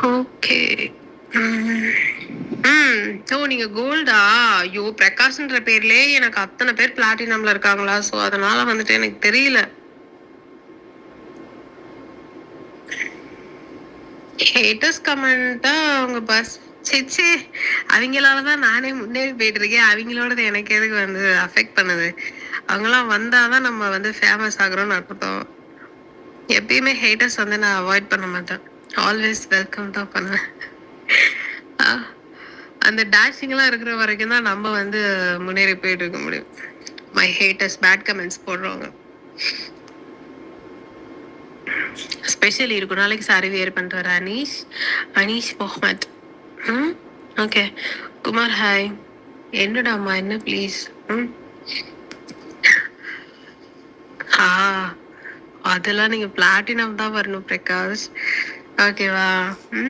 Okay. ஓ நீங்க கோல்டா? ஐயோ பிரகாஷ்ன்ற பேர்லயே எனக்கு அத்தனை பேர் பிளாட்டினம்ல இருக்காங்களா? ஸோ அதனால வந்துட்டு எனக்கு தெரியல. ஹேட்டர்ஸ் கமெண்ட்டா அவங்க பஸ் சிச்சே அவங்களால தான் நானே முன்னேறி போயிட்டு இருக்கேன். அவங்களோடது எனக்கு எதுக்கு வந்து அஃபெக்ட் பண்ணுது? அவங்களாம் வந்தாதான் நம்ம வந்து ஃபேமஸ் ஆகுறோம்னு அர்த்தம். எப்பயுமே ஹேட்டர்ஸ் வந்து நான் அவாய்ட் பண்ண மாட்டேன். ஆல்வேஸ் வெல்கம் தான் பண்ணுவேன். அந்த டேஷிங்லாம் இருக்கிற வரைக்கும் தான் நம்ம வந்து முன்னேறி போயிட்டு இருக்க முடியும். மை ஹேட்டர்ஸ் பேட் கமெண்ட்ஸ் போடுறவங்க ஸ்பெஷல் இருக்கும். நாளைக்கு சாரி வியர் பண்ணிட்டு வர அனீஷ் அனீஷ் முகமத். Okay Kumar hi. என்னடா அம்மா என்ன ப்ளீஸ். அதெல்லாம் நீங்க பிளாட்டினம் தான் வரணும் பிரகாஷ். ஓகேவா?